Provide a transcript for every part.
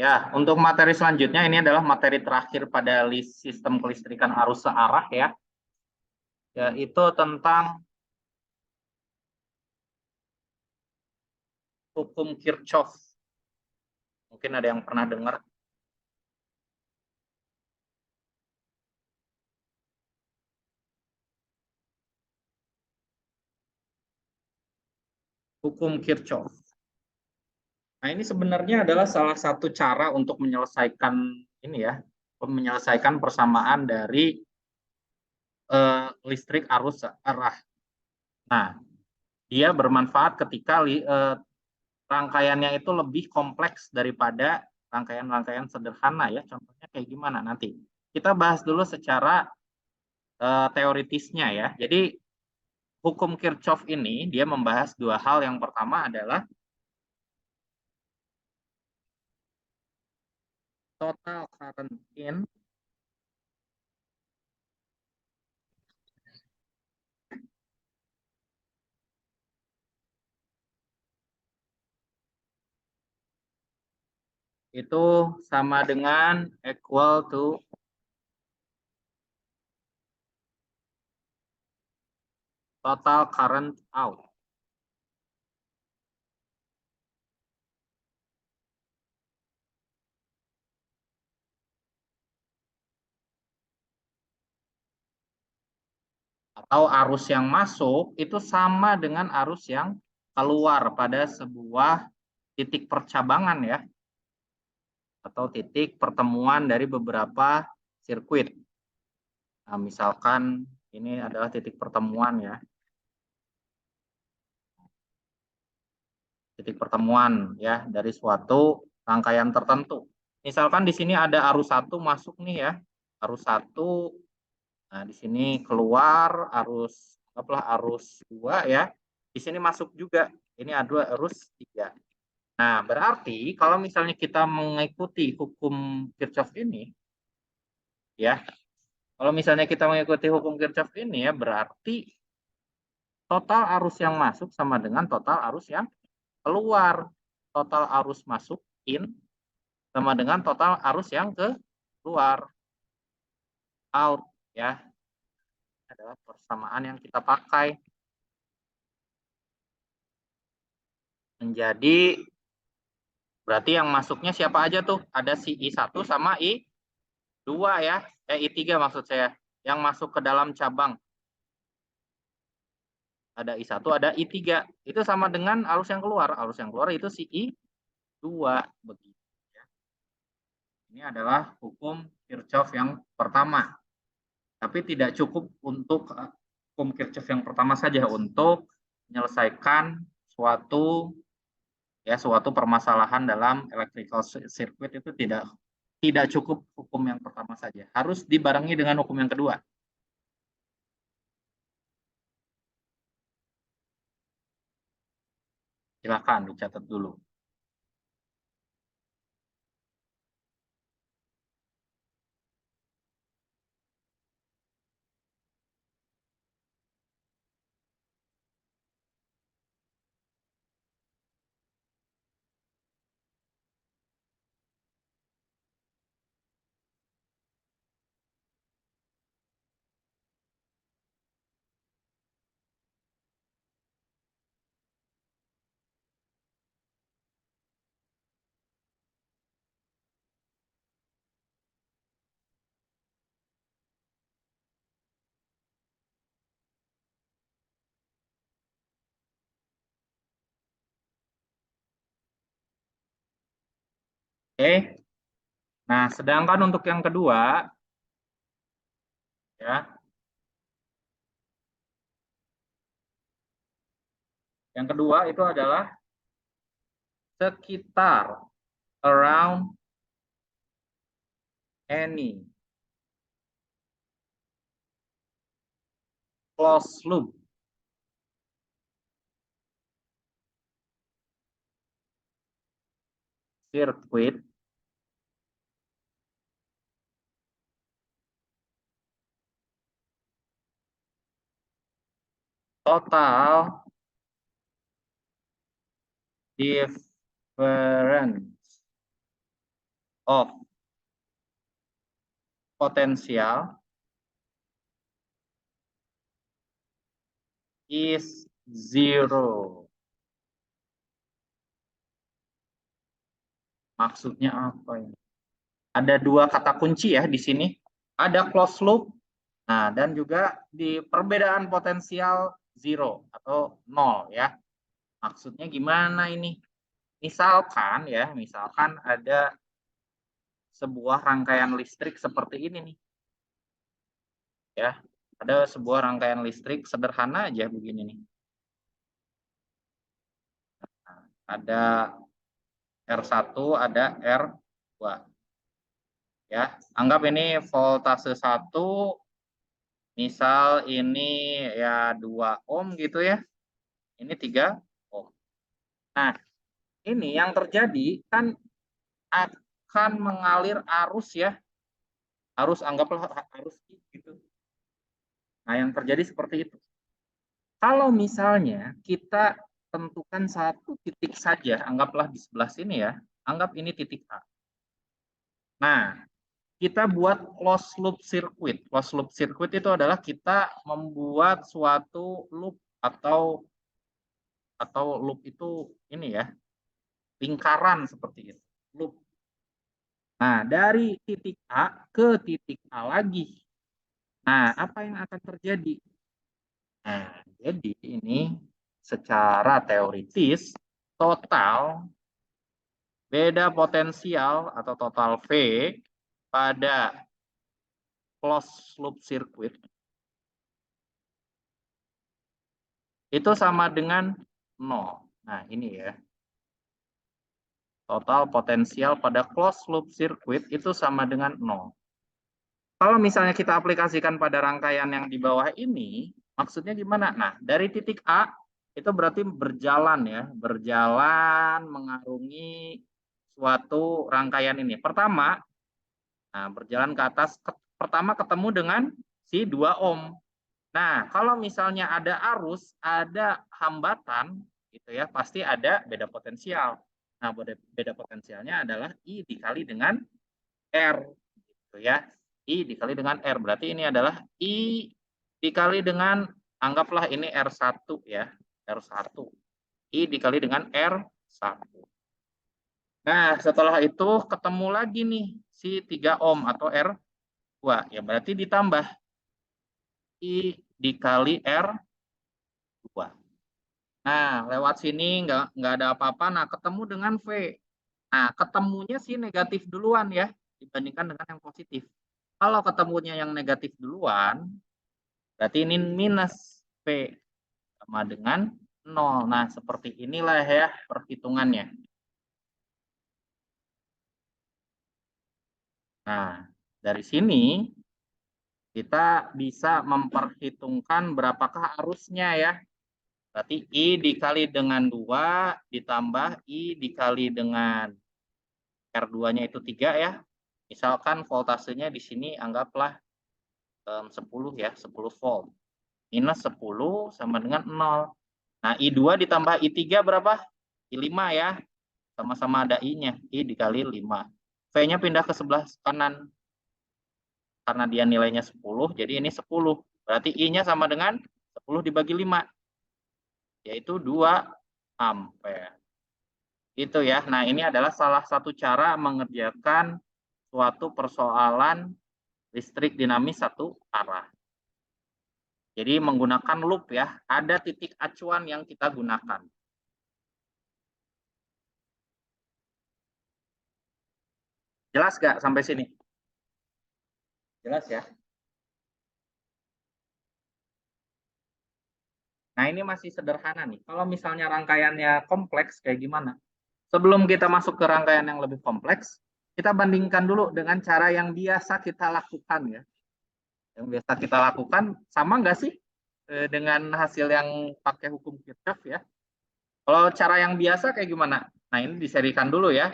Ya, untuk materi selanjutnya ini adalah materi terakhir pada list sistem kelistrikan arus searah ya. Yaitu tentang hukum Kirchhoff. Mungkin ada yang pernah dengar. Hukum Kirchhoff. Nah, ini sebenarnya adalah salah satu cara untuk menyelesaikan ini ya, menyelesaikan persamaan dari listrik arus searah. Nah, dia bermanfaat ketika rangkaiannya itu lebih kompleks daripada rangkaian-rangkaian sederhana ya. Contohnya kayak gimana nanti. Kita bahas dulu secara teoritisnya ya. Jadi hukum Kirchhoff ini dia membahas dua hal. Yang pertama adalah total current in itu sama dengan equal to total current out. Atau arus yang masuk itu sama dengan arus yang keluar pada sebuah titik percabangan ya, atau titik pertemuan dari beberapa sirkuit. Nah, misalkan ini adalah titik pertemuan ya, titik pertemuan ya dari suatu rangkaian tertentu. Misalkan di sini ada arus satu masuk nih ya, arus satu. Nah, di sini keluar arus apalah arus 2 ya. Di sini masuk juga. Ini ada arus 3. Nah, berarti kalau misalnya kita mengikuti hukum Kirchhoff ini ya. Kalau misalnya kita mengikuti hukum Kirchhoff ini ya, berarti total arus yang masuk sama dengan total arus yang keluar. Total arus masuk in sama dengan total arus yang keluar out ya. Adalah persamaan yang kita pakai. Menjadi berarti yang masuknya siapa aja tuh? Ada si I1 sama I2 ya. I3 maksud saya. Yang masuk ke dalam cabang. Ada I1, ada I3. Itu sama dengan arus yang keluar. Arus yang keluar itu si I2. Begitu. Ya. Ini adalah hukum Kirchhoff yang pertama. Tapi tidak cukup untuk hukum Kirchhoff yang pertama saja untuk menyelesaikan suatu permasalahan dalam electrical circuit itu tidak cukup hukum yang pertama saja. Harus dibarengi dengan hukum yang kedua. Silakan dicatat dulu. Oke. Nah, sedangkan untuk yang kedua ya, yang kedua itu adalah sekitar around any closed loop circuit total difference of potential is zero. Maksudnya apa ini? Ada dua kata kunci ya di sini. Ada closed loop, nah dan juga di perbedaan potensial zero atau nol ya. Maksudnya gimana ini? Misalkan ya, misalkan ada sebuah rangkaian listrik seperti ini nih. Ya, ada sebuah rangkaian listrik sederhana aja begini nih. Nah, ada R1, ada R2. Ya, anggap ini voltase 1, misal ini ya 2 ohm gitu ya. Ini 3 ohm. Nah, ini yang terjadi kan akan mengalir arus ya. Arus, anggaplah arus gitu. Nah, yang terjadi seperti itu. Kalau misalnya kita tentukan satu titik saja, anggaplah di sebelah sini ya, anggap ini titik A. Nah, kita buat closed loop circuit. Closed loop circuit itu adalah kita membuat suatu loop atau loop itu ini ya, lingkaran seperti itu. Loop. Nah, dari titik A ke titik A lagi. Nah, apa yang akan terjadi? Nah, jadi ini secara teoritis total beda potensial atau total V pada closed loop circuit itu sama dengan 0. Nah, ini ya. Total potensial pada closed loop circuit itu sama dengan 0. Kalau misalnya kita aplikasikan pada rangkaian yang di bawah ini, maksudnya gimana? Nah, dari titik A itu berarti berjalan ya, berjalan mengarungi suatu rangkaian ini. Pertama, nah berjalan ke atas, pertama ketemu dengan si 2 ohm. Nah, kalau misalnya ada arus, ada hambatan, gitu ya, pasti ada beda potensial. Nah, beda potensialnya adalah I dikali dengan R, gitu ya. I dikali dengan R. Berarti ini adalah I dikali dengan, anggaplah ini R1 ya, R1. I dikali dengan R1. Nah, setelah itu ketemu lagi nih si 3 ohm atau R2. Ya, berarti ditambah I dikali R2. Nah, lewat sini nggak ada apa-apa. Nah, ketemu dengan V. Nah, ketemunya sih negatif duluan ya, dibandingkan dengan yang positif. Kalau ketemunya yang negatif duluan, berarti ini minus V sama dengan 0. Nah, seperti inilah ya perhitungannya. Nah, dari sini kita bisa memperhitungkan berapakah arusnya ya. Berarti I dikali dengan 2 ditambah I dikali dengan R2-nya itu 3 ya. Misalkan voltasenya di sini anggaplah 10 ya, 10 volt. Minus 10 sama dengan 0. Nah, I2 ditambah I3 berapa? I5 ya. Sama-sama ada I-nya. I dikali 5. V-nya pindah ke sebelah kanan. Karena dia nilainya 10, jadi ini 10. Berarti I-nya sama dengan 10 dibagi 5. Yaitu 2 ampere. Itu ya. Nah, ini adalah salah satu cara mengerjakan suatu persoalan listrik dinamis satu arah. Jadi menggunakan loop ya, ada titik acuan yang kita gunakan. Jelas nggak sampai sini? Jelas ya? Nah, ini masih sederhana nih. Kalau misalnya rangkaiannya kompleks kayak gimana? Sebelum kita masuk ke rangkaian yang lebih kompleks, kita bandingkan dulu dengan cara yang biasa kita lakukan ya. Yang biasa kita lakukan sama nggak sih dengan hasil yang pakai hukum Kirchhoff ya? Kalau cara yang biasa kayak gimana? Nah, ini diserikan dulu ya.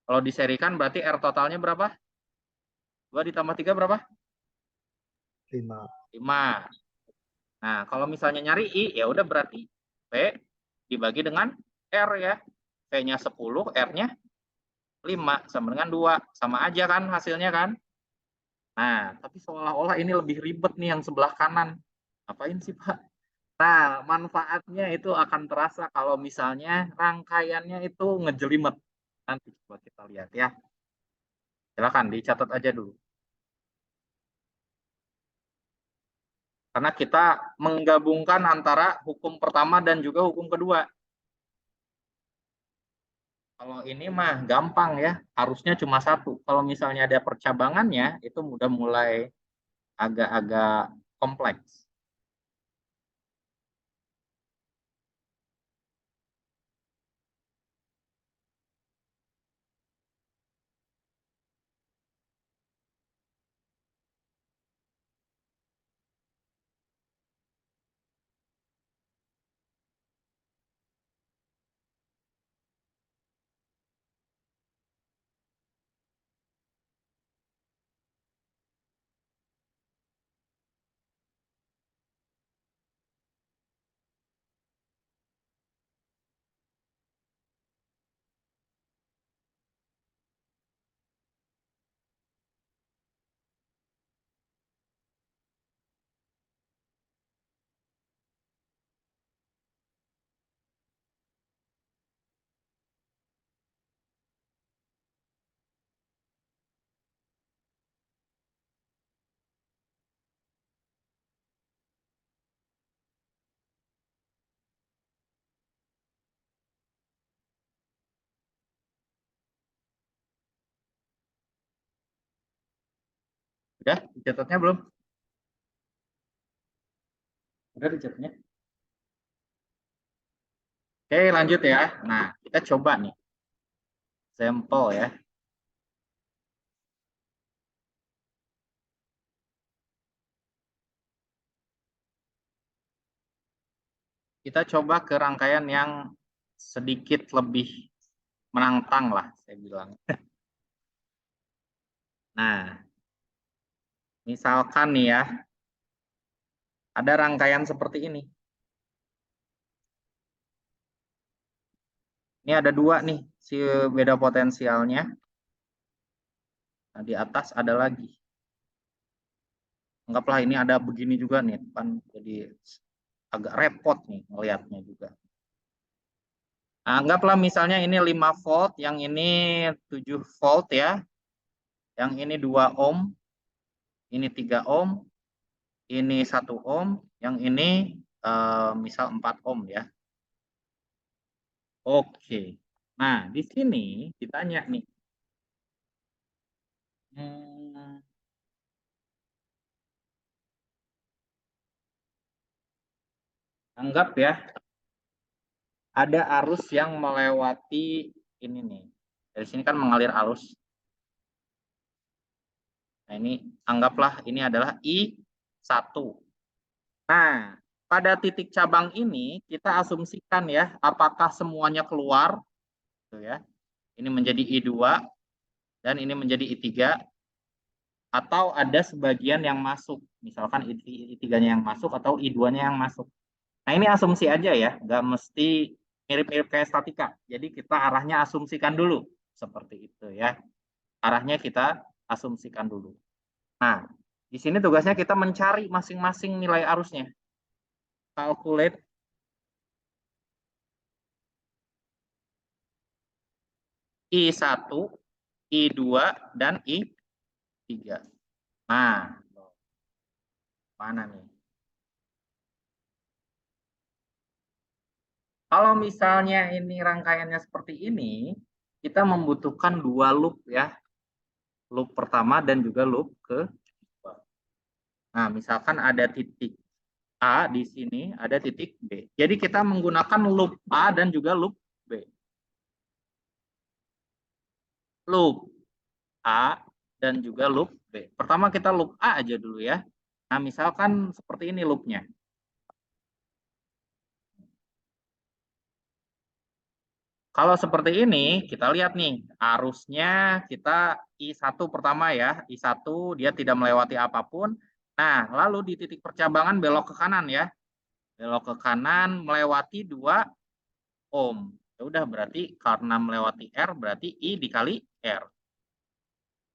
Kalau diserikan berarti R totalnya berapa? 2 ditambah 3 berapa? 5. 5. Nah, kalau misalnya nyari I, ya udah berarti P dibagi dengan R ya. P-nya 10, R-nya 5 sama dengan 2. Sama aja kan hasilnya kan? Nah, tapi seolah-olah ini lebih ribet nih yang sebelah kanan. Ngapain sih, Pak? Nah, manfaatnya itu akan terasa kalau misalnya rangkaiannya itu ngejelimet. Nanti coba kita lihat ya. Silakan dicatat aja dulu. Karena kita menggabungkan antara hukum pertama dan juga hukum kedua. Kalau ini mah gampang ya, harusnya cuma satu. Kalau misalnya ada percabangannya, itu udah mulai agak-agak kompleks. Udah dicatatnya belum? Udah dicatatnya? Oke, lanjut ya. Nah, kita coba nih. Sampel ya. Kita coba ke rangkaian yang sedikit lebih menantang lah, saya bilang. Nah, misalkan nih ya, ada rangkaian seperti ini. Ini ada dua nih, si beda potensialnya. Nah, di atas ada lagi. Anggaplah ini ada begini juga nih, kan jadi agak repot nih melihatnya juga. Nah, anggaplah misalnya ini 5 volt, yang ini 7 volt ya. Yang ini 2 ohm, ini 3 ohm, ini 1 ohm, yang ini misal 4 ohm ya. Oke. Nah, di sini ditanya nih. Hmm, anggap ya, ada arus yang melewati ini nih. Dari sini kan mengalir arus. Nah, ini anggaplah ini adalah I1. Nah, pada titik cabang ini kita asumsikan ya, apakah semuanya keluar gitu ya. Ini menjadi I2 dan ini menjadi I3, atau ada sebagian yang masuk. Misalkan I3-nya yang masuk atau I2-nya yang masuk. Nah, ini asumsi aja ya, nggak mesti mirip-mirip kayak statika. Jadi kita arahnya asumsikan dulu seperti itu ya. Arahnya kita asumsikan dulu. Nah, di sini tugasnya kita mencari masing-masing nilai arusnya. Calculate I1, I2, dan I3. Nah, mana nih? Kalau misalnya ini rangkaiannya seperti ini, kita membutuhkan 2 loop ya. Loop pertama dan juga loop kedua. Nah, misalkan ada titik A di sini, ada titik B. Jadi kita menggunakan loop A dan juga loop B. Loop A dan juga loop B. Pertama kita loop A aja dulu ya. Nah, misalkan seperti ini loopnya. Kalau seperti ini, kita lihat nih, arusnya kita I1 pertama ya. I1 dia tidak melewati apapun. Nah, lalu di titik percabangan belok ke kanan ya. Belok ke kanan melewati 2 ohm. Ya udah, berarti karena melewati R berarti I dikali R.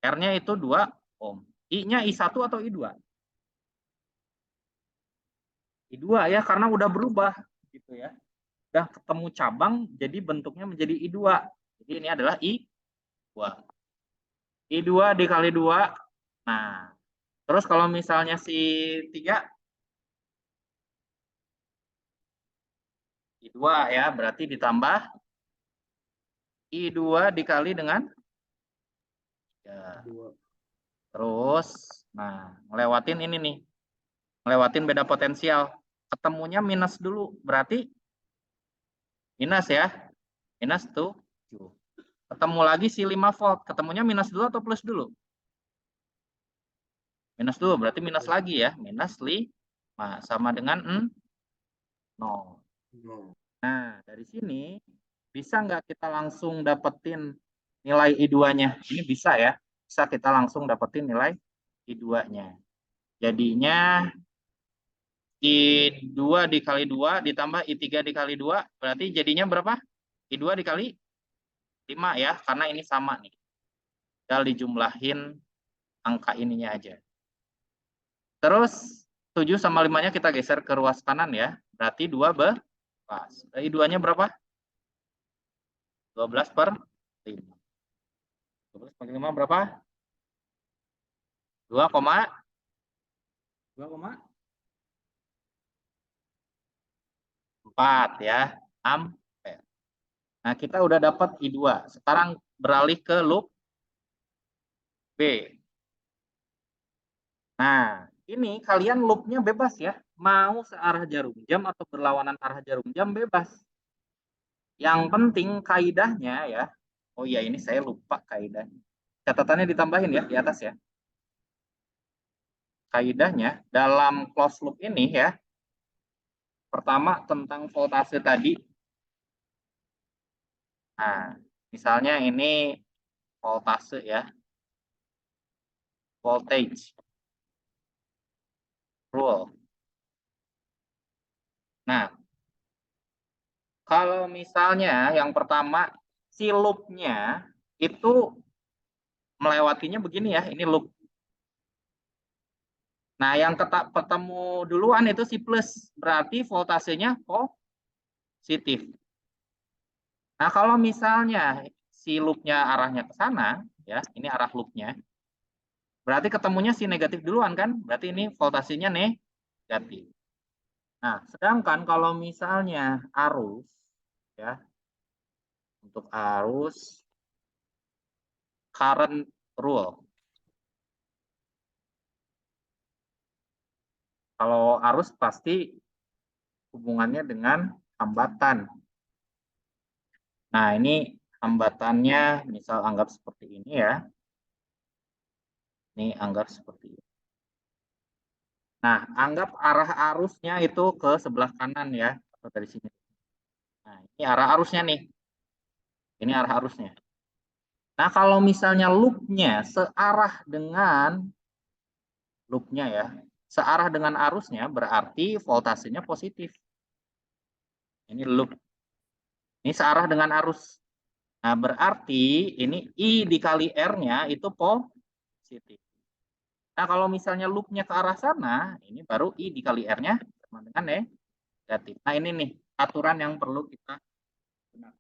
R-nya itu 2 ohm. I-nya I1 atau I2? I2 ya, karena udah berubah gitu ya. Udah ketemu cabang, jadi bentuknya menjadi I2. Jadi ini adalah I2. I2 dikali 2. Nah, terus kalau misalnya si 3, I2 ya, berarti ditambah I2 dikali dengan ya. Terus, nah, ngelewatin ini nih. Ngelewatin beda potensial. Ketemunya minus dulu, berarti minus ya. Minus 7. Ketemu lagi si 5 volt, ketemunya minus dulu atau plus dulu? Minus dulu, berarti minus lagi ya. Minus 5 sama dengan 0. Nah, dari sini bisa nggak kita langsung dapetin nilai I2-nya? Ini bisa ya. Bisa kita langsung dapetin nilai I2-nya. Jadinya I2 dikali 2 ditambah I3 dikali 2, berarti jadinya berapa? I2 dikali 5 ya, karena ini sama nih. Tinggal dijumlahin angka ininya aja. Terus 7 sama 5-nya kita geser ke ruas kanan ya. Berarti 12. I2-nya berapa? 12 per 5. 12 per 5 berapa? 2,4 ya. Ampere. Nah, kita udah dapat I2. Sekarang beralih ke loop B. Nah, ini kalian loopnya bebas ya. Mau searah jarum jam atau berlawanan arah jarum jam bebas. Yang penting kaidahnya ya. Oh iya, ini saya lupa kaidahnya. Catatannya ditambahin ya di atas ya. Kaidahnya dalam closed loop ini ya. Pertama tentang voltase tadi. Nah, misalnya ini voltase ya. Voltage rule. Nah, kalau misalnya yang pertama si loopnya itu melewatinya begini ya, ini loop. Nah, yang ketemu duluan itu si plus, berarti voltasenya positif. Nah, kalau misalnya si loopnya arahnya ke sana, ya, ini arah loopnya, berarti ketemunya si negatif duluan kan? Berarti ini voltasenya negatif. Nah, sedangkan kalau misalnya arus, ya, untuk arus current rule. Kalau arus pasti hubungannya dengan hambatan. Nah, ini hambatannya misal anggap seperti ini ya. Ini anggap seperti ini. Nah, anggap arah arusnya itu ke sebelah kanan ya, atau dari sini. Nah, ini arah arusnya nih. Ini arah arusnya. Nah, kalau misalnya loopnya searah dengan loopnya ya, searah dengan arusnya berarti voltasenya positif. Ini loop. Ini searah dengan arus. Nah, berarti ini I dikali R-nya itu positif. Nah, kalau misalnya loopnya ke arah sana, ini baru I dikali R-nya sama dengan negatif. Nah, ini nih aturan yang perlu kita gunakan.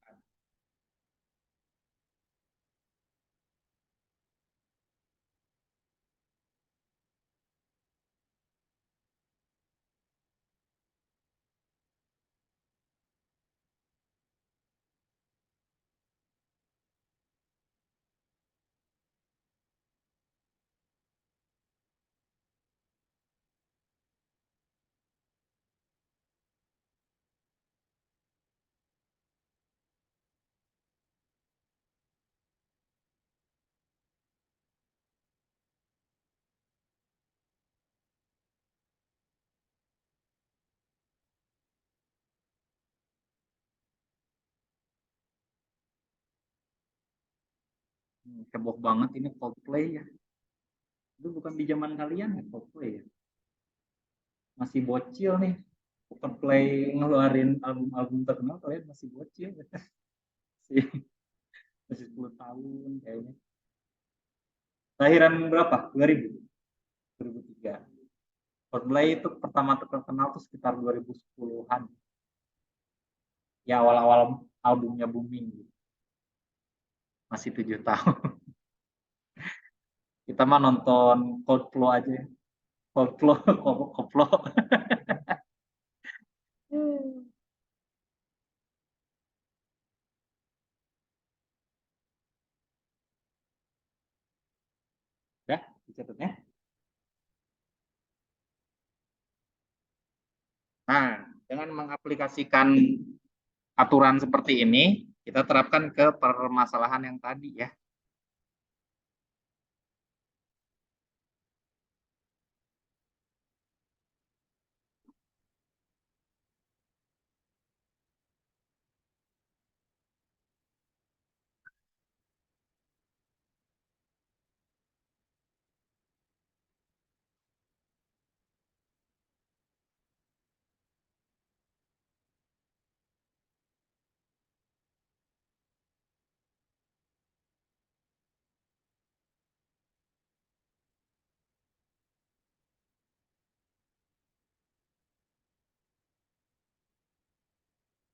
Heboh banget ini Coldplay ya. Itu bukan di zaman kalian ya Coldplay ya. Masih bocil nih. Coldplay ngeluarin album-album terkenal kalian masih bocil. Masih 10 tahun kayaknya. Lahiran berapa? 2000? 2003. Coldplay itu pertama terkenal tuh sekitar 2010-an. Ya awal-awal albumnya booming gitu. Masih 7 tahun. Kita mah nonton Coldplay aja. Coldplay, Coldplay. Udah, dicatatnya. Nah, dengan mengaplikasikan aturan seperti ini, kita terapkan ke permasalahan yang tadi ya.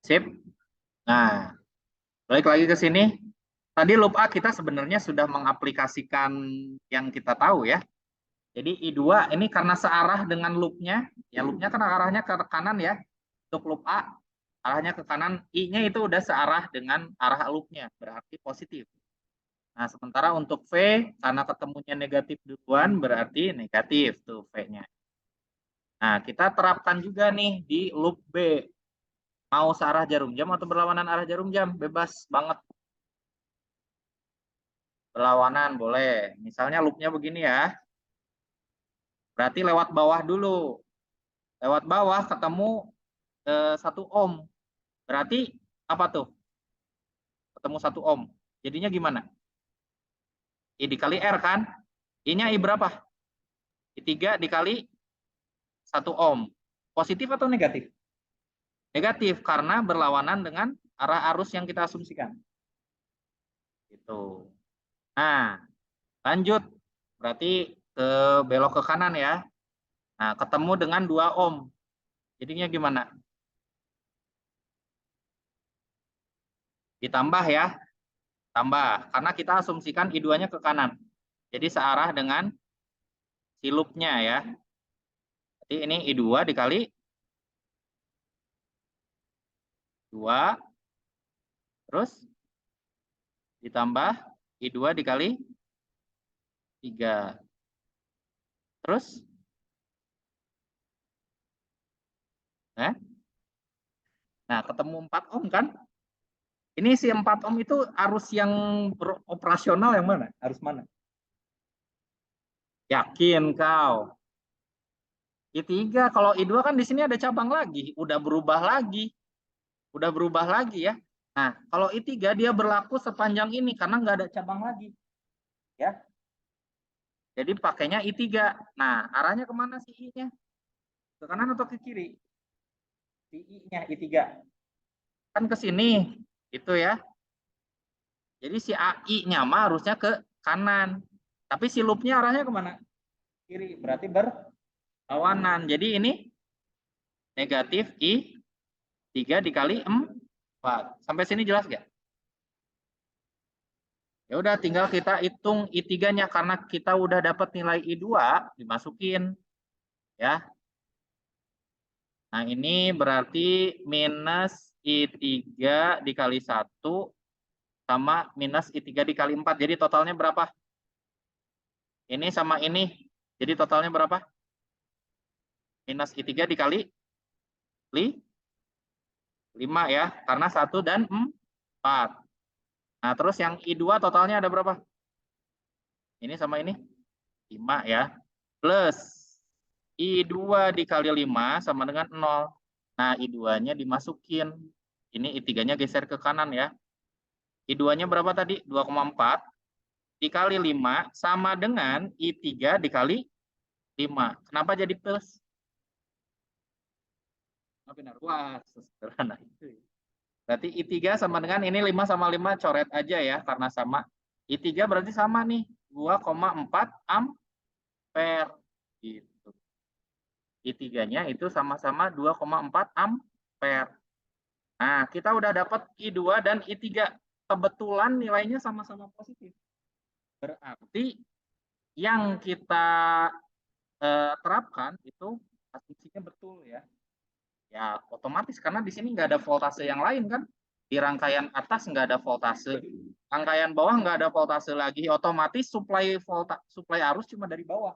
Sip. Nah, balik lagi ke sini. Tadi loop A kita sebenarnya sudah mengaplikasikan yang kita tahu ya. Jadi I2 ini karena searah dengan loopnya, ya loopnya kan arahnya ke kanan ya. Untuk loop A, arahnya ke kanan, I-nya itu udah searah dengan arah loopnya, berarti positif. Nah, sementara untuk V, karena ketemunya negatif duluan, berarti negatif tuh V-nya. Nah, kita terapkan juga nih di loop B. Mau searah jarum jam atau berlawanan arah jarum jam? Bebas banget. Berlawanan boleh. Misalnya loopnya begini ya. Berarti lewat bawah dulu. Lewat bawah ketemu 1 ohm. Berarti apa tuh? Ketemu 1 ohm. Jadinya gimana? I dikali R kan? I-nya I berapa? I3 dikali 1 ohm. Positif atau negatif? Negatif karena berlawanan dengan arah arus yang kita asumsikan. Gitu. Nah, lanjut. Berarti belok ke kanan ya. Nah, ketemu dengan 2 ohm. Jadinya gimana? Ditambah ya. Tambah. Karena kita asumsikan I2-nya ke kanan. Jadi searah dengan si loop-nya ya. Jadi ini I2 dikali 2. Terus ditambah I2 dikali 3. Terus? Nah, ketemu 4 ohm kan? Ini si 4 ohm itu arus yang beroperasional yang mana? Arus mana? Yakin kau? I3, kalau I2 kan di sini ada cabang lagi, udah berubah lagi. Udah berubah lagi ya. Nah, kalau I3 dia berlaku sepanjang ini karena nggak ada cabang lagi. Ya. Jadi pakainya I3. Nah, arahnya kemana si I-nya? Ke kanan atau ke kiri? Si I-nya I3. Kan ke sini. Itu ya. Jadi si AI-nya mah harusnya ke kanan. Tapi si loop-nya arahnya kemana? Kiri. Berarti berlawanan. Jadi ini negatif I3 dikali 4. Sampai sini jelas nggak? Ya udah tinggal kita hitung I3-nya karena kita udah dapat nilai I2 dimasukin ya. Nah, ini berarti minus I3 dikali 1 sama minus I3 dikali 4. Jadi totalnya berapa? Ini sama ini. Jadi totalnya berapa? Minus I3 dikali 5 ya. Karena 1 dan 4. Nah, terus yang I2 totalnya ada berapa? Ini sama ini 5 ya. Plus I2 dikali 5 sama dengan 0. Nah, I2-nya dimasukin. Ini I3-nya geser ke kanan ya. I2-nya berapa tadi? 2,4 dikali 5 sama dengan I3 dikali 5. Kenapa jadi plus? Wah, sederhana itu. Berarti I3 sama dengan ini 5 sama 5 coret aja ya karena sama. I3 berarti sama nih 2,4 ampere gitu. I3-nya itu sama-sama 2,4 ampere. Nah, kita udah dapat I2 dan I3. Kebetulan nilainya sama-sama positif. Berarti yang kita terapkan itu asumsinya betul ya. Ya otomatis karena di sini nggak ada voltase yang lain kan. Di rangkaian atas nggak ada voltase, rangkaian bawah nggak ada voltase lagi, otomatis suplai arus cuma dari bawah.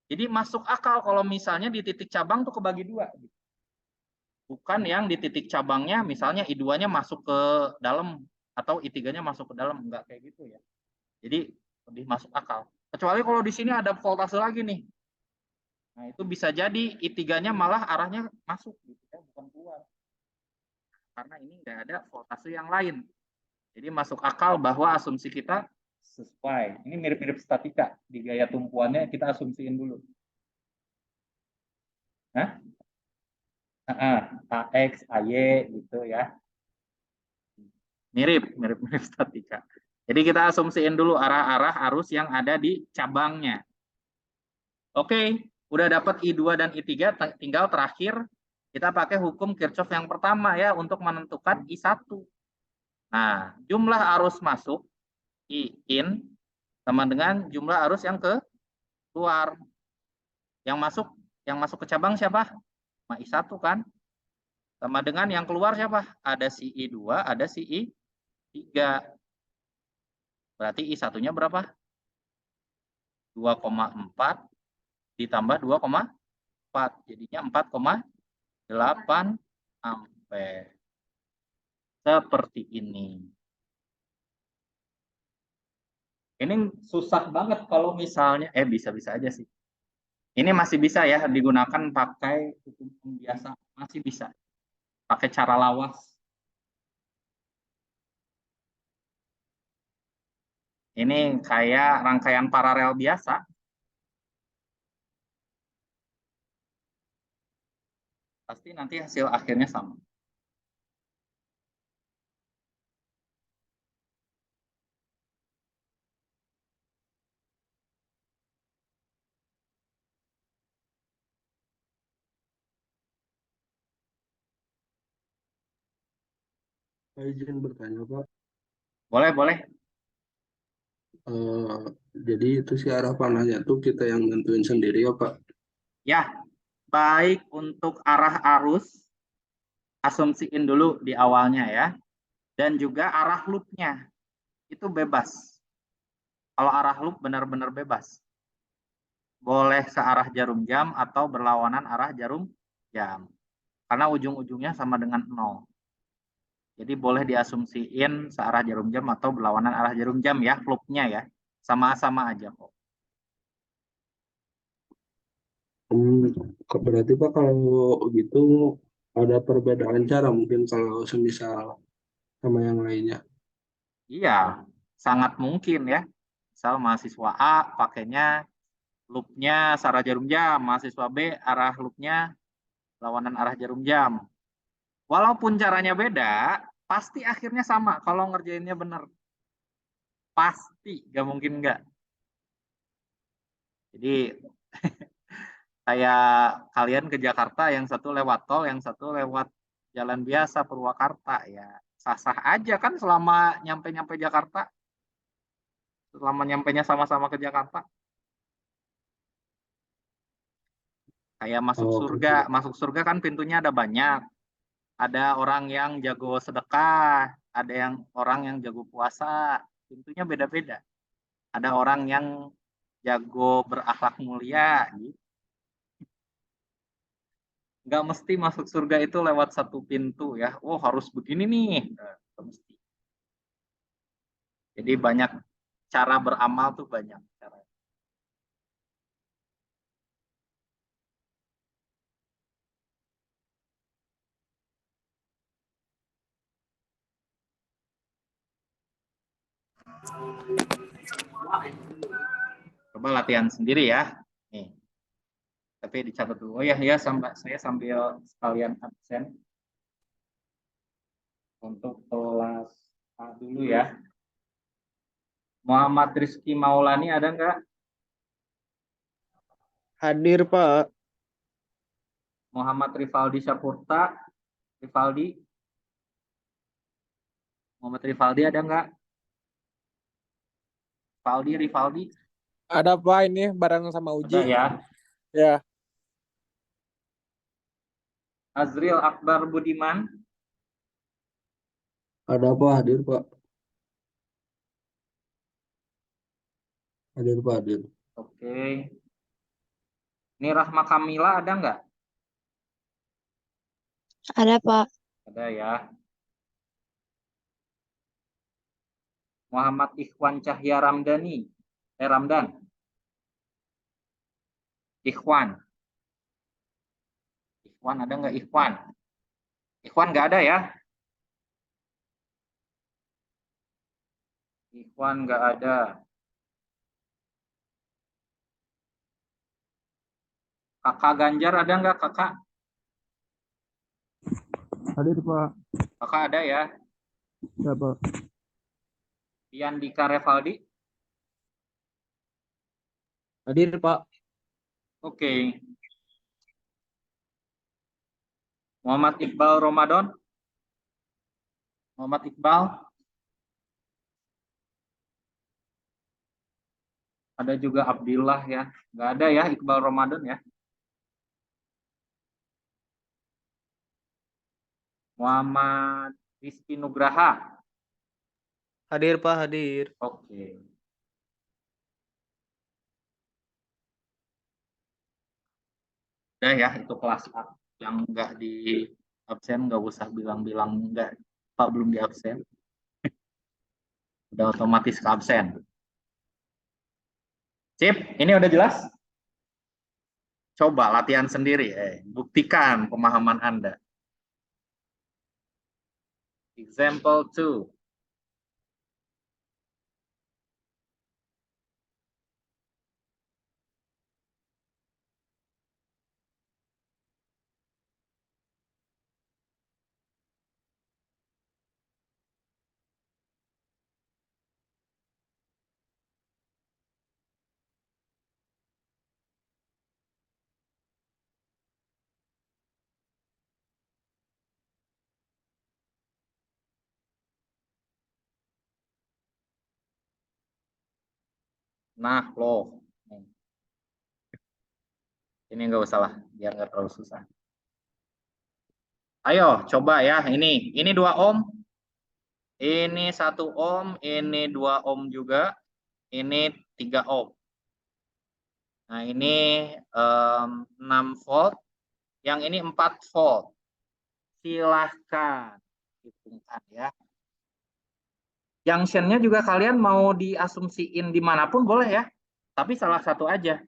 Jadi masuk akal kalau misalnya di titik cabang tuh kebagi dua. Bukan yang di titik cabangnya misalnya I2-nya masuk ke dalam atau I3-nya masuk ke dalam, enggak kayak gitu ya. Jadi lebih masuk akal. Kecuali kalau di sini ada voltase lagi nih. Nah, itu bisa jadi I3-nya malah arahnya masuk gitu ya, bukan keluar. Karena ini nggak ada voltase yang lain. Jadi masuk akal bahwa asumsi kita sesuai. Ini mirip-mirip statika. Di gaya tumpuannya kita asumsiin dulu. Hah? AX, AY gitu ya. Mirip statika. Jadi kita asumsiin dulu arah-arah arus yang ada di cabangnya. Oke, udah dapat I2 dan I3, tinggal terakhir kita pakai hukum Kirchhoff yang pertama ya untuk menentukan I1. Nah, jumlah arus masuk I in sama dengan jumlah arus yang keluar. Yang masuk ke cabang siapa? I1 kan? Sama dengan yang keluar siapa? Ada si I2, ada si I3. Berarti I1-nya berapa? 2,4 ditambah 2,4. Jadinya 4,8 ampere. Seperti ini. Ini susah banget kalau misalnya, bisa-bisa aja sih. Ini masih bisa ya digunakan pakai hukum biasa, masih bisa. Pakai cara lawas. Ini kayak rangkaian paralel biasa. Pasti nanti hasil akhirnya sama. Saya izin bertanya, Pak. Boleh. Jadi itu sih arah panahnya tuh kita yang nentuin sendiri ya, Pak? Ya, baik untuk arah arus, asumsiin dulu di awalnya ya. Dan juga arah loopnya, itu bebas. Kalau arah loop benar-benar bebas. Boleh searah jarum jam atau berlawanan arah jarum jam. Karena ujung-ujungnya sama dengan 0. Jadi boleh diasumsiin searah jarum jam atau berlawanan arah jarum jam ya, loopnya ya. Sama-sama aja kok. Berarti Pak kalau gitu ada perbedaan cara mungkin kalau semisal sama yang lainnya. Iya, sangat mungkin ya. Misal mahasiswa A pakainya loopnya searah jarum jam, mahasiswa B arah loopnya lawanan arah jarum jam. Walaupun caranya beda, pasti akhirnya sama kalau ngerjainnya benar. Pasti, gak mungkin enggak. Jadi kayak kalian ke Jakarta, yang satu lewat tol, yang satu lewat jalan biasa Purwakarta ya. Sah-sah aja kan selama nyampe Jakarta. Selama nyampenya sama-sama ke Jakarta. Kayak masuk surga kan pintunya ada banyak. Ada orang yang jago sedekah, ada yang orang yang jago puasa, pintunya beda-beda. Ada orang yang jago berakhlak mulia, gitu. Nggak mesti masuk surga itu lewat satu pintu ya. Oh harus begini nih, nggak mesti. Jadi banyak cara beramal tuh banyak cara. Coba latihan sendiri ya. Nih. Tapi dicatat dulu. Oh ya, saya sambil sekalian absen. Untuk kelas A dulu ya. Muhammad Rizky Maulani ada nggak? Hadir, Pak. Muhammad Rivaldi Syapurta. Rivaldi. Muhammad Rivaldi ada nggak? Rivaldi. Ada Pak ini bareng sama Ada Uji. ya. Ya, Azril Akbar Budiman. Ada apa hadir Pak? Hadir Pak, hadir. Oke. Ini Rahma Kamila ada nggak? Ada, Pak. Ada ya. Muhammad Ikhwan Cahya Ramdhani. Ramdan. Ikhwan. Ikhwan ada nggak Ikhwan? Ikhwan nggak ada ya? Ikhwan nggak ada. Kakak Ganjar ada nggak kakak? Hadir, Pak. Kakak ada ya? Ya, Pak. Yandika Revaldi. Hadir, Pak. Oke. Muhammad Iqbal Ramadan. Muhammad Iqbal. Ada juga Abdillah ya. Nggak ada ya Iqbal Ramadan ya. Muhammad Rizky Nugraha. Hadir, Pak. Hadir. Oke. Udah ya, itu kelas A. Yang nggak di absen nggak usah bilang-bilang nggak, Pak belum di absen. Udah otomatis ke absen. Sip, ini udah jelas? Coba latihan sendiri, buktikan pemahaman Anda. Example 2. Nah, loh. Ini nggak usah lah, biar nggak terlalu susah. Ayo, coba ya. Ini 2 ohm. Ini 1 ohm. Ini 2 ohm juga. Ini 3 ohm. Nah, ini 6 volt. Yang ini 4 volt. Silahkan hitungkan ya. Junctionnya juga kalian mau diasumsiin dimanapun boleh ya. Tapi salah satu aja.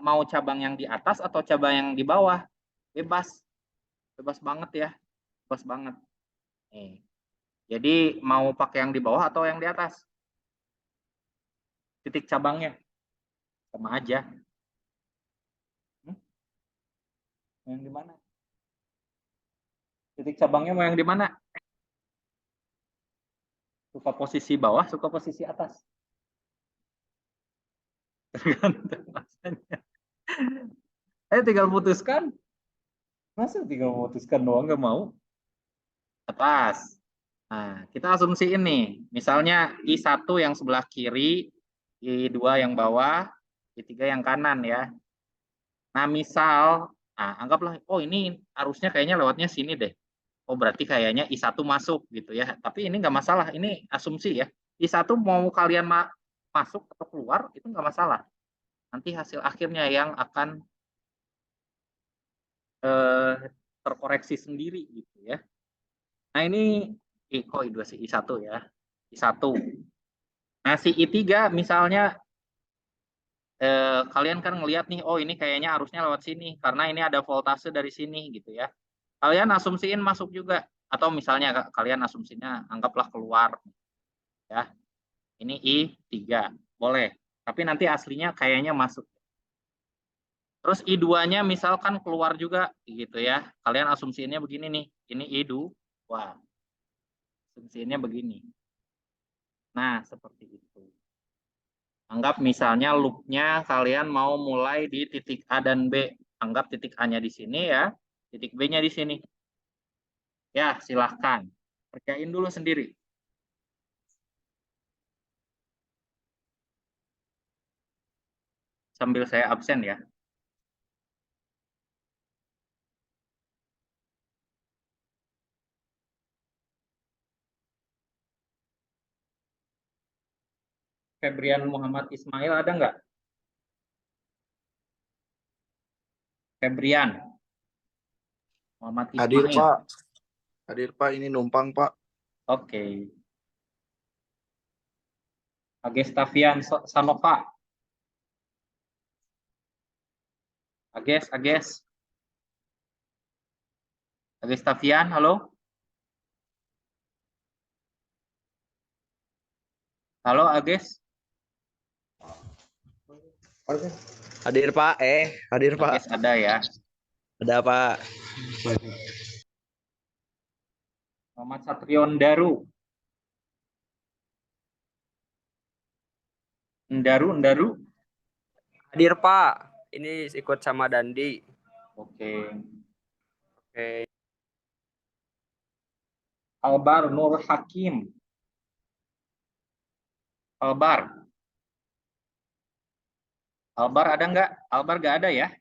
Mau cabang yang di atas atau cabang yang di bawah. Bebas. Bebas banget ya. Bebas banget. Nih. Jadi mau pakai yang di bawah atau yang di atas? Titik cabangnya. Sama aja. Yang di mana? Titik cabangnya mau yang di mana? Suka posisi bawah, suka posisi atas. Tergantung masanya. Tinggal putuskan. Masa tinggal memutuskan doang nggak mau? Atas. Nah, kita asumsi ini. Misalnya I1 yang sebelah kiri, I2 yang bawah, I3 yang kanan ya. Nah, misal, anggaplah, oh ini arusnya kayaknya lewatnya sini deh. Oh berarti kayaknya I1 masuk gitu ya. Tapi ini nggak masalah, ini asumsi ya. I1 mau kalian masuk atau keluar, itu nggak masalah. Nanti hasil akhirnya yang akan terkoreksi sendiri gitu ya. Nah ini kok I2 sih I1 ya. I1. Nah si I3 misalnya kalian kan ngelihat nih, oh ini kayaknya arusnya lewat sini karena ini ada voltase dari sini gitu ya. Kalian asumsiin masuk juga atau misalnya kalian asumsinya anggaplah keluar ya. Ini I3 boleh, tapi nanti aslinya kayaknya masuk. Terus I2-nya misalkan keluar juga gitu ya. Kalian asumsiinnya begini nih, ini I2. Wah, Asumsinya begini. Nah, seperti itu. Anggap misalnya loopnya kalian mau mulai di titik A dan B. Anggap titik A-nya di sini ya, titik B-nya di sini. Ya, silahkan. Kerjain dulu sendiri. Sambil saya absen ya. Febrian Muhammad Ismail ada nggak? Febrian Muhammad Hadir Ismail. Pak, hadir Pak, ini numpang Pak. Oke. Agestavian Sanova. Agestavian, halo? Halo, Ages? Hadir Pak. Hadir Pak. Ages ada ya. Ada Pak. Muhammad Satrion Daru. Ndaru. Hadir Pak, ini ikut sama Dandi. Oke. Oke. Albar Nur Hakim. Albar ada nggak? Albar nggak ada ya?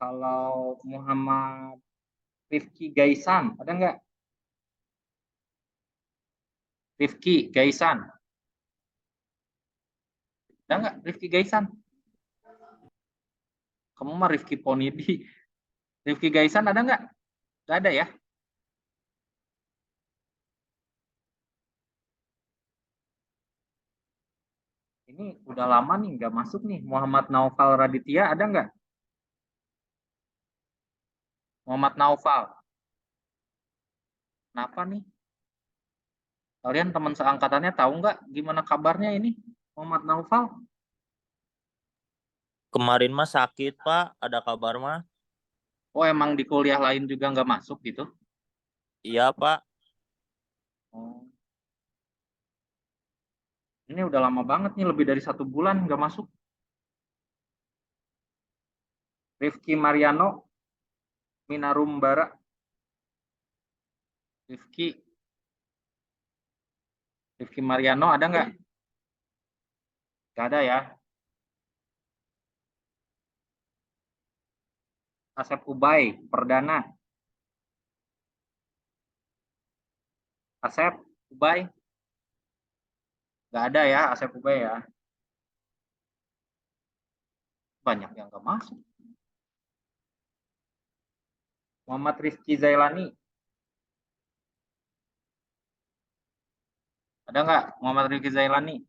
Kalau Muhammad Rifki Gaisan, ada nggak? Rifki Gaisan. Ada nggak Rifki Gaisan? Kamu mah Rifki Ponidi. Rifki Gaisan ada nggak? Nggak ada ya? Ini udah lama nih nggak masuk nih. Muhammad Naufal Raditya ada nggak? Muhammad Naufal. Kenapa nih? Kalian teman seangkatannya tahu nggak gimana kabarnya ini Muhammad Naufal? Kemarin mah sakit, Pak. Ada kabar mah? Oh, emang di kuliah lain juga nggak masuk gitu? Iya, Pak. Oh. Ini udah lama banget nih, lebih dari 1 bulan nggak masuk. Rifki Mariano, Minarumbara. Rifki Mariano ada nggak? Nggak ada ya. Asep Ubay, Perdana. Asep Ubay. Nggak ada ya, Asep Ubay ya. Banyak yang nggak masuk. Muhammad Rizky Zailani. Ada nggak Muhammad Rizky Zailani?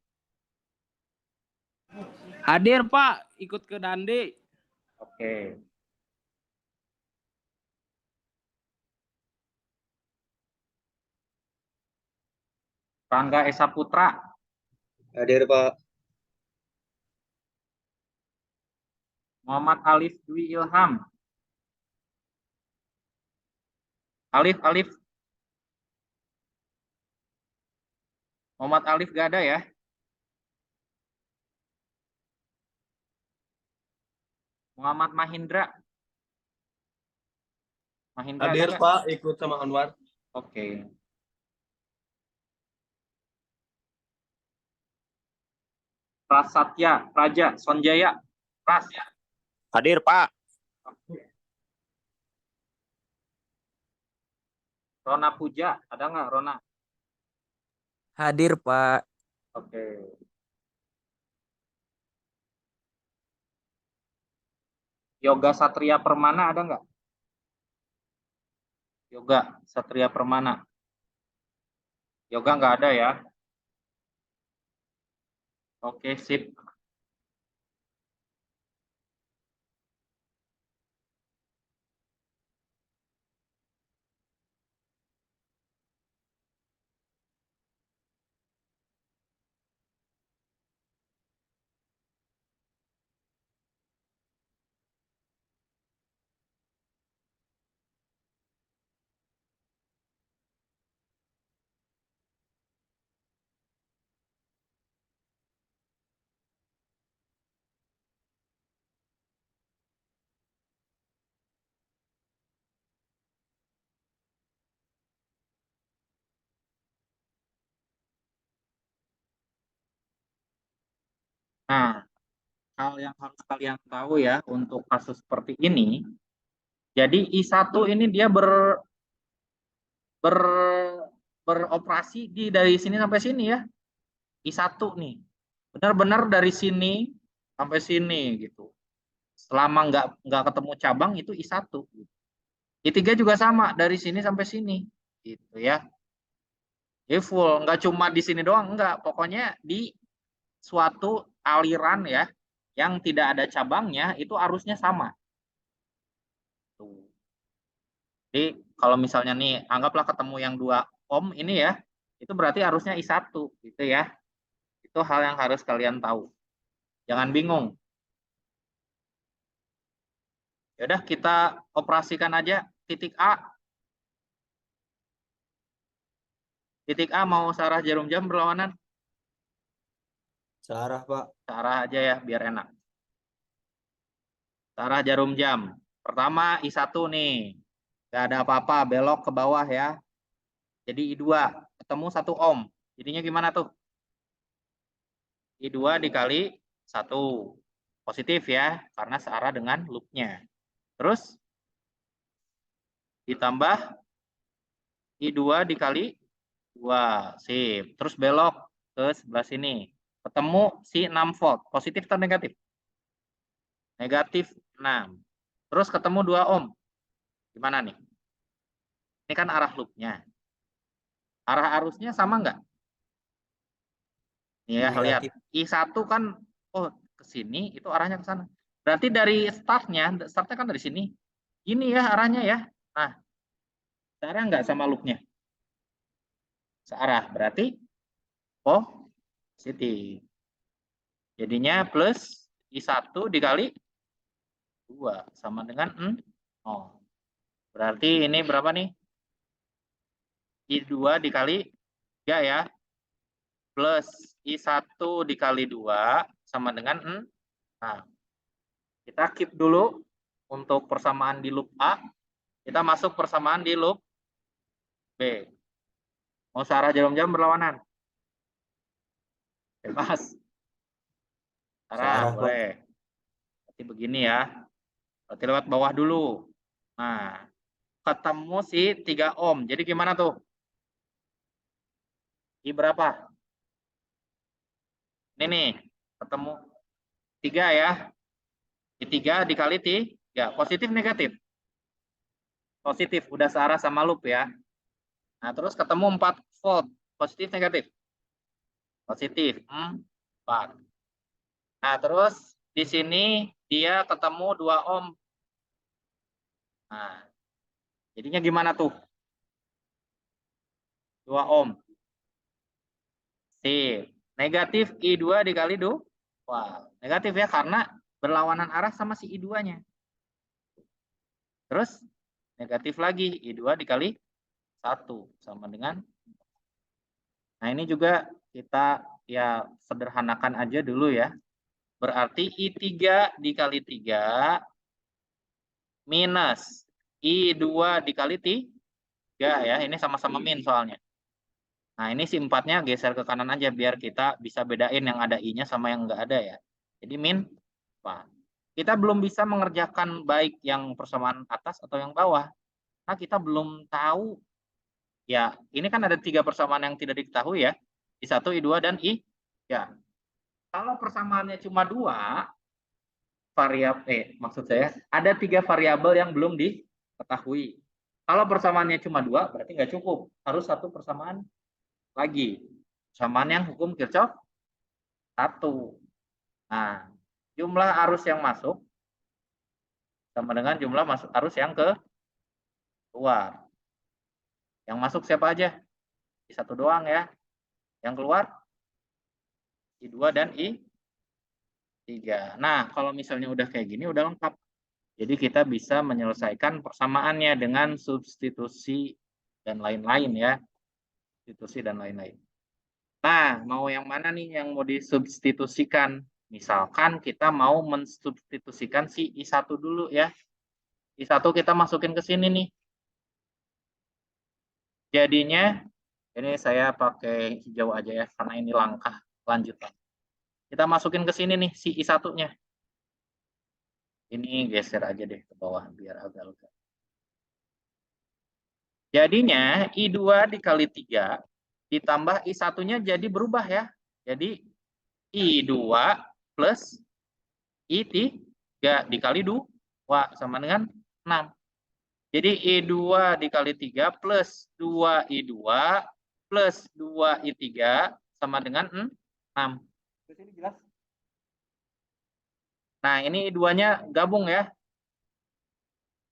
Hadir Pak, ikut ke Dandi. Oke. Rangga Esa Putra. Hadir Pak. Muhammad Alif Dwi Ilham. Alif. Muhammad Alif gak ada ya? Muhammad Mahindra. Hadir ada Pak, ikut sama Anwar. Oke. Prasatya, Raja, Sonjaya. Pras. Hadir, Pak. Rona Puja, ada nggak Rona? Hadir Pak. Oke. Yoga Satria Permana ada nggak? Yoga Satria Permana. Yoga nggak ada ya? Oke, sip. Nah, hal yang harus kalian tahu ya untuk kasus seperti ini. Jadi I1 ini dia beroperasi dari sini sampai sini ya. I1 nih. Benar-benar dari sini sampai sini gitu. Selama nggak ketemu cabang itu I1. I3 juga sama dari sini sampai sini gitu ya. Jadi full, nggak cuma di sini doang, enggak. Pokoknya di suatu aliran ya yang tidak ada cabangnya itu arusnya sama. Tuh. Jadi kalau misalnya nih anggaplah ketemu yang 2 ohm ini ya, itu berarti arusnya I1 gitu ya. Itu hal yang harus kalian tahu. Jangan bingung. Ya udah kita operasikan aja titik A. Titik A mau searah jarum jam berlawanan? Searah, Pak. Searah aja ya biar enak. Searah jarum jam. Pertama I1 nih. Gak ada apa-apa, belok ke bawah ya. Jadi I2 ketemu 1 ohm. Jadinya gimana tuh? I2 dikali 1. Positif ya, karena searah dengan loopnya. Terus ditambah I2 dikali 2. Sip. Terus belok ke sebelah sini. Ketemu si 6 volt. Positif atau negatif? Negatif 6. Terus ketemu 2 ohm. Gimana nih? Ini kan arah loopnya. Arah arusnya sama nggak? Nih ya, lihat. I1 kan, oh ke sini, itu arahnya ke sana. Berarti dari startnya kan dari sini. Ini ya arahnya ya. Nah, searah nggak sama loopnya? Searah, berarti positif. Jadinya plus I1 dikali 2 sama dengan 0. Berarti ini berapa nih? I2 dikali 3 ya. Plus I1 dikali 2 sama dengan 0. Nah, kita keep dulu untuk persamaan di loop A. Kita masuk persamaan di loop B. Mau searah jarum jam berlawanan? Bebas. Searah, boleh. Berarti begini ya. Berarti lewat bawah dulu. Nah, ketemu si 3 ohm. Jadi gimana tuh? I berapa? Ini nih, ketemu 3 ya. I3 dikali 3. Positif negatif? Positif, udah searah sama loop ya. Nah, terus ketemu 4 volt. Positif negatif? Positif. 4. Nah, terus di sini dia ketemu 2 ohm. Nah, jadinya gimana tuh? 2 ohm. Sip. Negatif I2 dikali 2. Wah, negatif ya karena berlawanan arah sama si I2-nya. Terus negatif lagi I2 dikali 1 sama dengan. Nah, ini juga kita ya sederhanakan aja dulu ya. Berarti I3 dikali 3 minus I2 dikali 3 ya. Ini sama-sama min soalnya. Nah, ini si 4-nya geser ke kanan aja biar kita bisa bedain yang ada I-nya sama yang enggak ada ya. Jadi min 4. Kita belum bisa mengerjakan baik yang persamaan atas atau yang bawah. Nah, kita belum tahu. Ya, ini kan ada 3 persamaan yang tidak diketahui ya. I1, I2, dan I. Ya. Kalau persamaannya cuma 2, maksud saya, ada 3 variabel yang belum diketahui. Kalau persamaannya cuma 2, berarti nggak cukup. Harus 1 persamaan lagi. Persamaan yang hukum Kirchhoff 1. Nah, jumlah arus yang masuk sama dengan jumlah arus yang keluar. Yang masuk siapa aja? I1 doang ya. Yang keluar I2 dan I3. Nah, kalau misalnya udah kayak gini udah lengkap. Jadi kita bisa menyelesaikan persamaannya dengan substitusi dan lain-lain ya. Substitusi dan lain-lain. Nah, mau yang mana nih yang mau disubstitusikan? Misalkan kita mau mensubstitusikan si I1 dulu ya. I1 kita masukin ke sini nih. Jadinya, ini saya pakai hijau aja ya, karena ini langkah lanjutan. Kita masukin ke sini nih si I1-nya. Ini geser aja deh ke bawah biar agak lega. Jadinya I2 dikali 3 ditambah I1-nya jadi berubah ya. Jadi I2 plus I3 dikali 2 sama dengan 6. Jadi I2 dikali 3 plus 2I2 plus 2I3 sama dengan 6. Ini jelas? Nah, ini I2-nya gabung ya.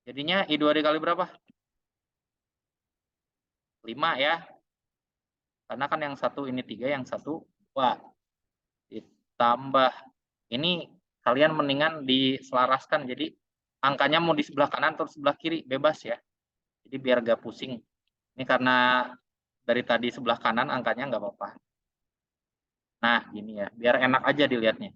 Jadinya I2 dikali berapa? 5 ya. Karena kan yang satu ini 3, yang satu 2. Ditambah. Ini kalian mendingan diselaraskan. Jadi angkanya mau di sebelah kanan atau sebelah kiri, bebas ya. Jadi biar gak pusing. Ini karena dari tadi sebelah kanan angkanya nggak apa-apa. Nah, gini ya. Biar enak aja dilihatnya.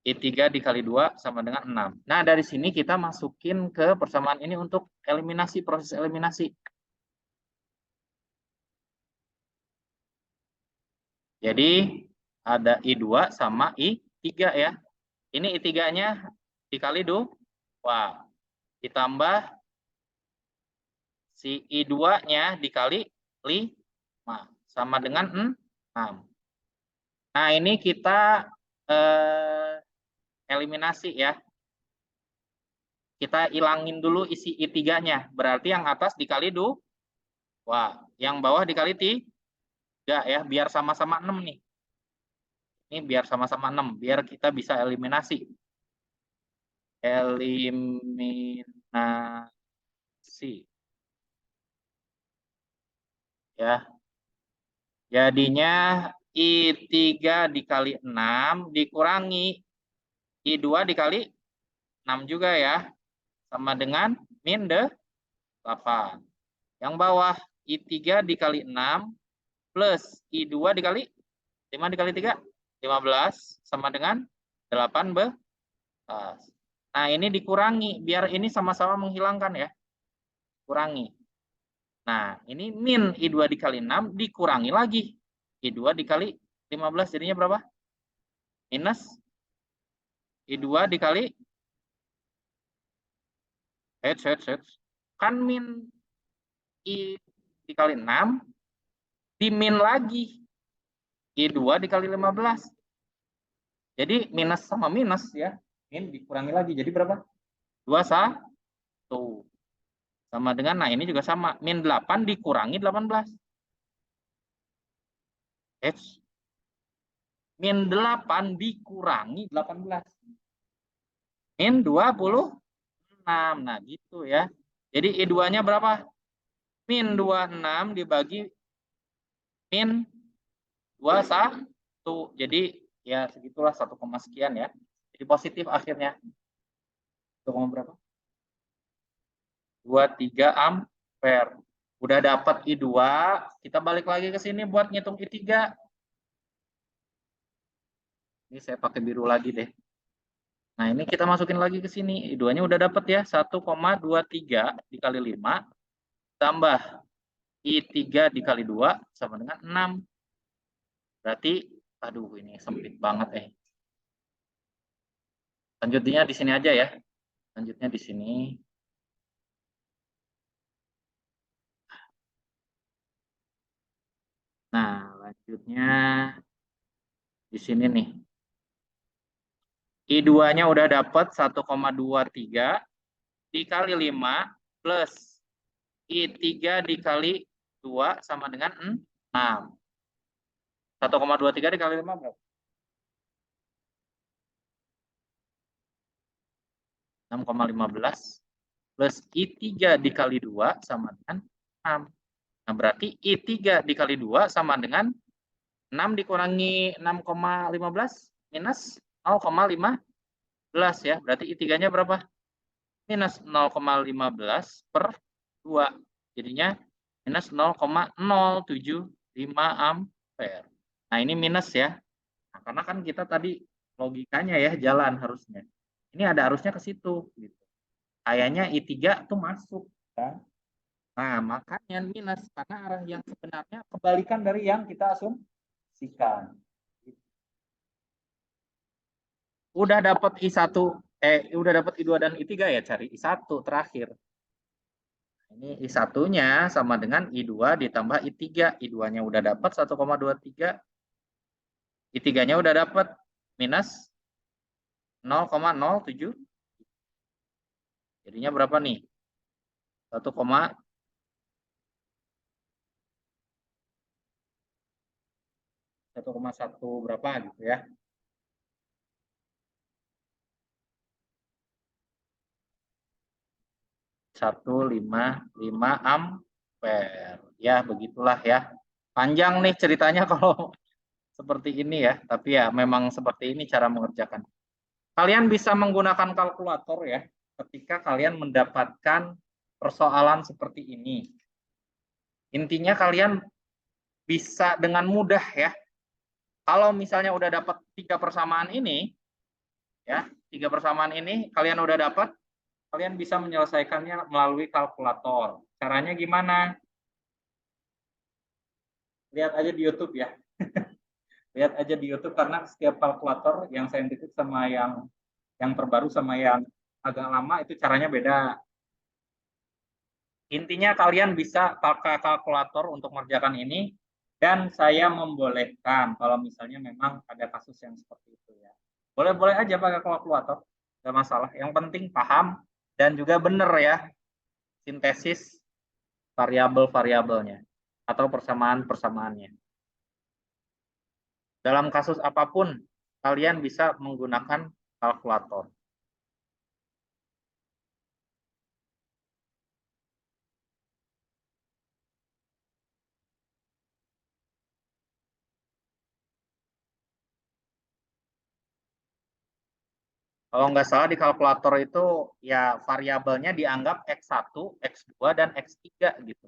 I3 dikali 2 sama dengan 6. Nah, dari sini kita masukin ke persamaan ini untuk eliminasi, proses eliminasi. Jadi, ada I2 sama I3 ya. Ini I3-nya dikali 2. Ditambah si I2-nya dikali 5. Sama dengan 6. Nah, ini kita eliminasi ya. Kita hilangin dulu isi I3-nya. Berarti yang atas dikali 2. Yang bawah dikali 3 ya. Biar sama-sama 6 nih. Ini biar sama-sama 6. Biar kita bisa eliminasi. Eliminasi. Ya. Jadinya I3 dikali 6 dikurangi I2 dikali 6 juga ya. Sama dengan min 8. Yang bawah I3 dikali 6 plus I2 dikali 5 dikali 3, 15 sama dengan 18. Nah, ini dikurangi biar ini sama-sama menghilangkan ya. Kurangi. Nah, ini min I2 dikali 6 dikurangi lagi. I2 dikali 15 jadinya berapa? Minus I2 dikali kan min I dikali 6 dimin lagi I2 dikali 15. Jadi minus sama minus ya. Min dikurangi lagi. Jadi berapa? 21. Sama dengan, nah ini juga sama. Min 8 dikurangi 18. Min 8 dikurangi 18. Min 26. Nah gitu ya. Jadi I2-nya berapa? Min 26 dibagi min 21. Jadi ya segitulah 1, sekian ya. Jadi positif akhirnya. 1, berapa? 23 ampere. Udah dapat I2, kita balik lagi ke sini buat ngitung I3. Ini saya pakai biru lagi deh. Nah, ini kita masukin lagi ke sini. I2-nya udah dapat ya, 1,23 dikali 5 tambah I3 dikali 2 sama dengan 6. Berarti aduh ini sempit banget Lanjutnya di sini aja ya. Lanjutnya di sini. Nah, lanjutnya di sini nih. I2-nya udah dapat 1,23 dikali 5 plus I3 dikali 2 sama dengan 6. 1,23 dikali 5 berapa? 6,15 plus I3 dikali 2 sama dengan 6. Nah, berarti I3 dikali 2 sama dengan 6 dikurangi 6,15 minus 0,15 ya. Berarti I3-nya berapa? Minus 0,15 per 2. Jadinya minus 0,075 ampere. Nah, ini minus ya. Nah, karena kan kita tadi logikanya ya jalan harusnya. Ini ada arusnya ke situ. Gitu. Kayaknya I3 tuh masuk. Kan? Nah, makanya minus. Karena arah yang sebenarnya kebalikan dari yang kita asumsikan. Udah dapat I1, udah dapat I2 dan I3 ya, cari I1 terakhir. Ini I1-nya sama dengan I2 ditambah I3. I2-nya udah dapat 1,23. I3-nya udah dapat minus 0,07. Jadinya berapa nih? 1,1 berapa gitu ya. 155 ampere. Ya, begitulah ya. Panjang nih ceritanya kalau seperti ini ya, tapi ya memang seperti ini cara mengerjakan. Kalian bisa menggunakan kalkulator ya ketika kalian mendapatkan persoalan seperti ini. Intinya kalian bisa dengan mudah ya. Kalau misalnya udah dapat 3 persamaan ini, ya 3 persamaan ini kalian udah dapat, kalian bisa menyelesaikannya melalui kalkulator. Caranya gimana? Lihat aja di YouTube ya. Lihat aja di YouTube karena setiap kalkulator yang saintifik sama yang terbaru sama yang agak lama itu caranya beda. Intinya kalian bisa pakai kalkulator untuk mengerjakan ini dan saya membolehkan kalau misalnya memang ada kasus yang seperti itu ya. Boleh-boleh aja pakai kalkulator, nggak masalah. Yang penting paham dan juga benar ya sintesis variabel-variabelnya atau persamaan-persamaannya. Dalam kasus apapun kalian bisa menggunakan kalkulator. Kalau nggak salah di kalkulator itu ya variabelnya dianggap X1, X2, dan X3 gitu.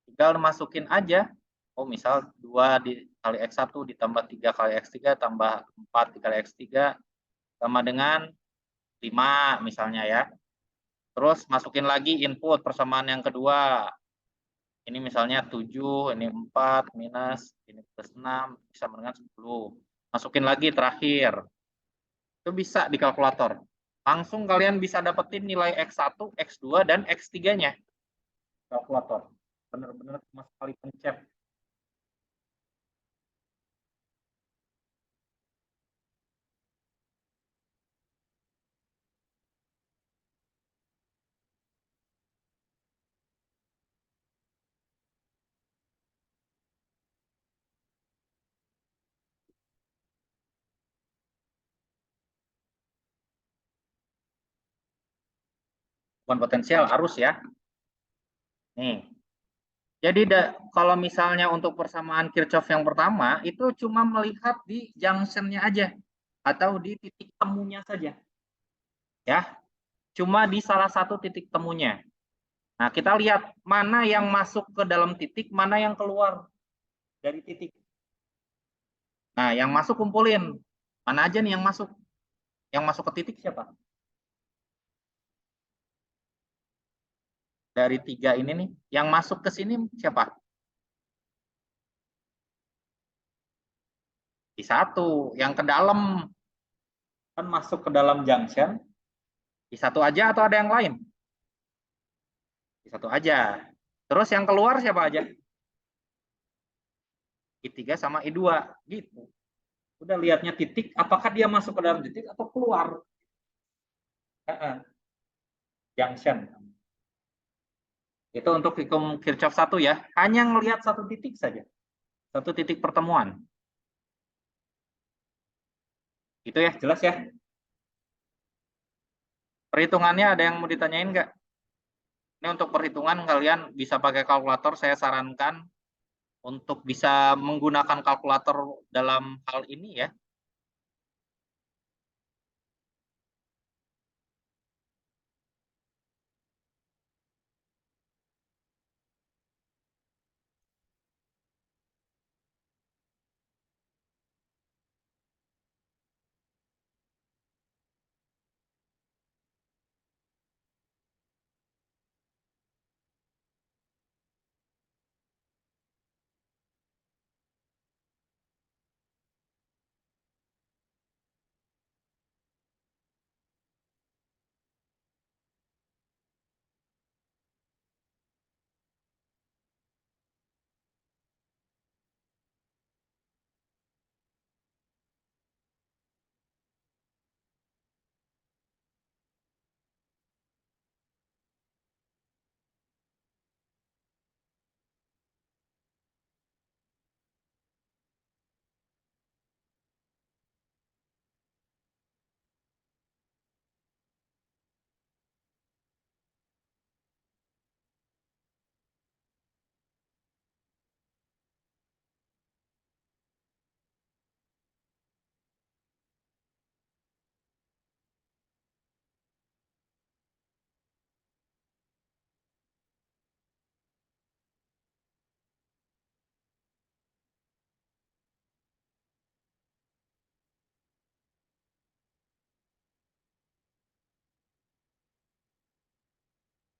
Tinggal masukin aja. Oh misal 2 kali X1 ditambah 3 kali X3 tambah 4 dikali X3 sama dengan 5 misalnya ya. Terus masukin lagi input persamaan yang kedua. Ini misalnya 7, ini 4 minus, ini plus 6 sama dengan 10. Masukin lagi terakhir. Itu bisa di kalkulator. Langsung kalian bisa dapetin nilai X1, X2, dan X3-nya. Kalkulator. Benar-benar cuma sekali pencet. Bukan potensial, arus ya. Nih. Jadi kalau misalnya untuk persamaan Kirchhoff yang pertama, itu cuma melihat di junction-nya aja. Atau di titik temunya saja. Ya, cuma di salah satu titik temunya. Nah, kita lihat mana yang masuk ke dalam titik, mana yang keluar dari titik. Nah, yang masuk kumpulin. Mana aja nih yang masuk? Yang masuk ke titik siapa? Dari 3 ini nih, yang masuk ke sini siapa? Di 1, yang ke dalam. Kan masuk ke dalam junction. Di 1 aja atau ada yang lain? Di 1 aja. Terus yang keluar siapa aja? I3 sama I2 gitu. Udah lihatnya titik, apakah dia masuk ke dalam titik atau keluar? Junction. Itu untuk hukum Kirchhoff 1 ya. Hanya ngelihat satu titik saja. Satu titik pertemuan. Itu ya, jelas ya. Perhitungannya ada yang mau ditanyain nggak? Ini untuk perhitungan kalian bisa pakai kalkulator. Saya sarankan untuk bisa menggunakan kalkulator dalam hal ini ya.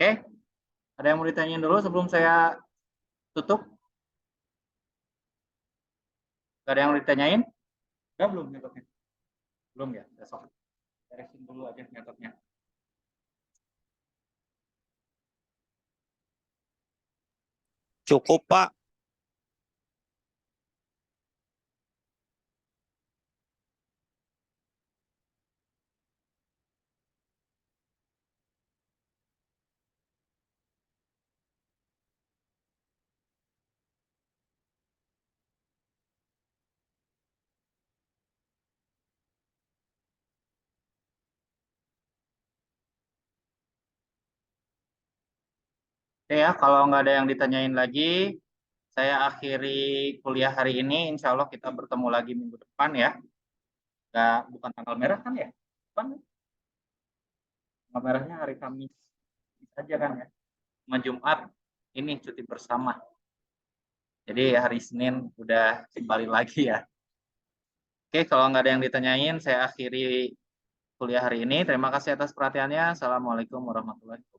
Oke, ada yang mau ditanyain dulu sebelum saya tutup? Gak ada yang mau ditanyain? Udah belum metodenya? Belum ya, besok. Beresin dulu aja metodenya. Cukup, Pak. Oke ya, kalau nggak ada yang ditanyain lagi, saya akhiri kuliah hari ini. Insya Allah kita bertemu lagi minggu depan ya. Bukan tanggal merah kan ya? Bukan. Tanggal merahnya hari Kamis saja kan ya. Sama Jumat ini cuti bersama. Jadi hari Senin udah kembali lagi ya. Oke, kalau nggak ada yang ditanyain, saya akhiri kuliah hari ini. Terima kasih atas perhatiannya. Assalamualaikum warahmatullahi wabarakatuh.